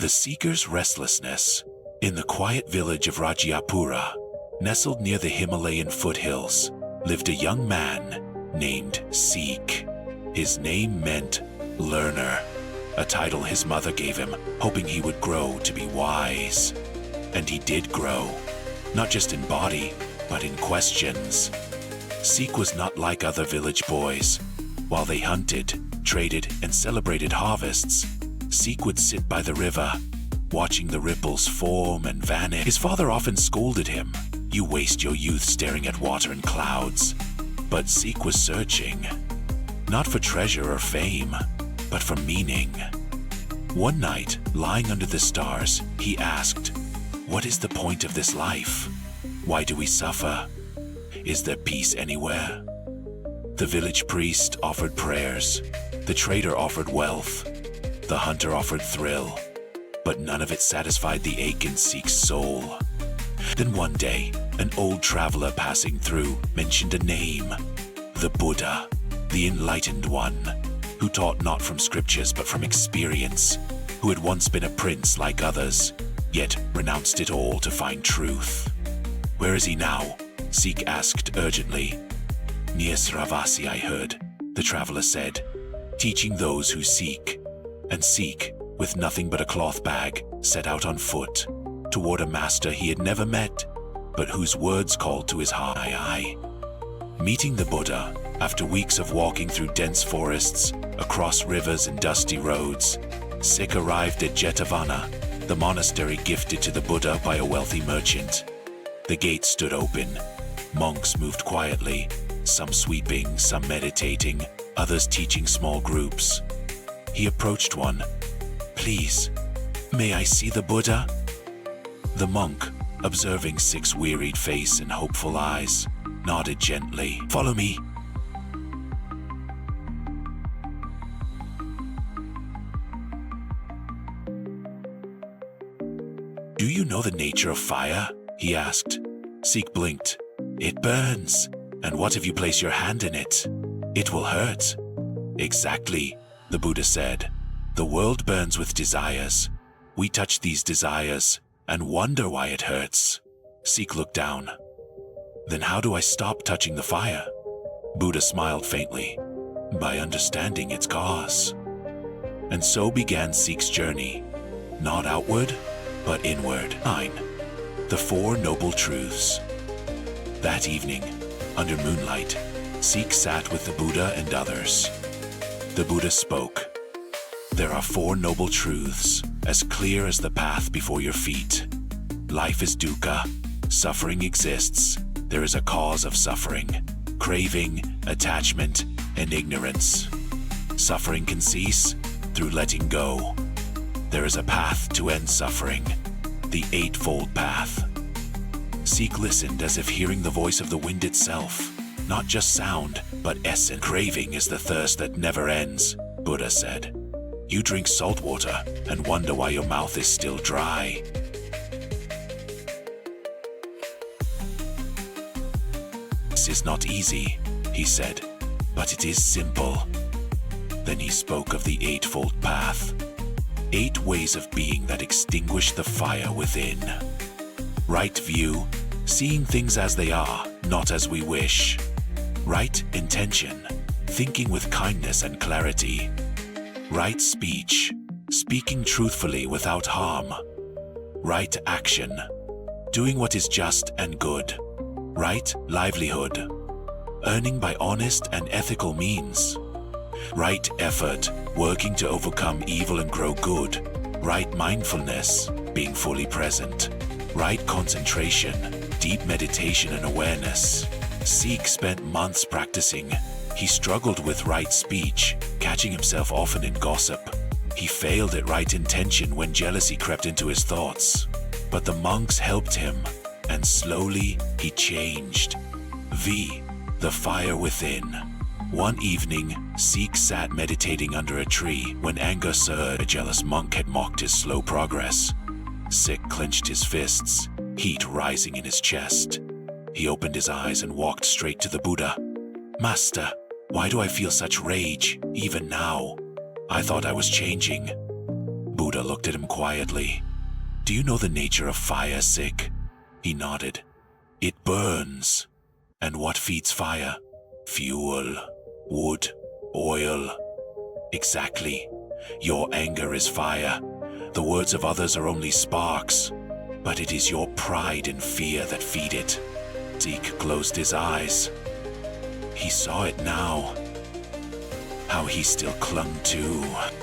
The seeker's restlessness. In the quiet village of Rajapura, nestled near the Himalayan foothills, lived a young man named Sikh. His name meant learner, a title his mother gave him, hoping he would grow to be wise. And he did grow, not just in body, but in questions. Sikh was not like other village boys. While they hunted, traded, and celebrated harvests, Sikh would sit by the river, watching the ripples form and vanish. His father often scolded him, "You waste your youth staring at water and clouds." But Sikh was searching, not for treasure or fame, but for meaning. One night, lying under the stars, he asked, "What is the point of this life? Why do we suffer? Is there peace anywhere?" The village priest offered prayers, the trader offered wealth, the hunter offered thrill, but none of it satisfied the ache in Sikh's soul. Then one day, an old traveler passing through mentioned a name, the Buddha, the enlightened one, who taught not from scriptures but from experience, who had once been a prince like others, yet renounced it all to find truth. "Where is he now?" Sikh asked urgently. "Near Sravasi, I heard," the traveler said, "teaching those who seek." And Sikh, with nothing but a cloth bag, set out on foot, toward a master he had never met, but whose words called to his eye. Meeting the Buddha, after weeks of walking through dense forests, across rivers and dusty roads, Sikh arrived at Jetavana, the monastery gifted to the Buddha by a wealthy merchant. The gates stood open. Monks moved quietly, some sweeping, some meditating, others teaching small groups. He approached one. "Please, may I see the Buddha?" The monk, observing Sikh's wearied face and hopeful eyes, nodded gently. "Follow me." "Do you know the nature of fire?" he asked. Sikh blinked. "It burns. And what if you place your hand in it? It will hurt." "Exactly," the Buddha said. "The world burns with desires. We touch these desires and wonder why it hurts." Sikh looked down. "Then how do I stop touching the fire?" Buddha smiled faintly. "By understanding its cause." And so began Sikh's journey, not outward, but inward. 9. The Four Noble Truths. That evening, under moonlight, Sikh sat with the Buddha and others. The Buddha spoke. "There are four noble truths, as clear as the path before your feet. Life is dukkha. Suffering exists. There is a cause of suffering: craving, attachment, and ignorance. Suffering can cease through letting go. There is a path to end suffering, the Eightfold Path." Sikh listened as if hearing the voice of the wind itself, not just sound, but essence. "Craving is the thirst that never ends," Buddha said. "You drink salt water and wonder why your mouth is still dry. This is not easy," he said, "but it is simple." Then he spoke of the Eightfold Path. 8 ways of being that extinguish the fire within. Right view, seeing things as they are, not as we wish. Right intention, thinking with kindness and clarity. Right speech, speaking truthfully without harm. Right action, doing what is just and good. Right livelihood, earning by honest and ethical means. Right effort, working to overcome evil and grow good. Right mindfulness, being fully present. Right concentration, deep meditation and awareness. Sikh spent months practicing. He struggled with right speech, catching himself often in gossip. He failed at right intention when jealousy crept into his thoughts. But the monks helped him, and slowly he changed. The fire within. One evening, Sikh sat meditating under a tree when anger surged. A jealous monk had mocked his slow progress. Sikh clenched his fists, heat rising in his chest. He opened his eyes and walked straight to the Buddha. "Master, why do I feel such rage, even now? I thought I was changing." Buddha looked at him quietly. "Do you know the nature of fire, Sikh?" He nodded. "It burns. And what feeds fire? Fuel, wood, oil." "Exactly. Your anger is fire. The words of others are only sparks. But it is your pride and fear that feed it." Sikh closed his eyes. He saw it now. How he still clung to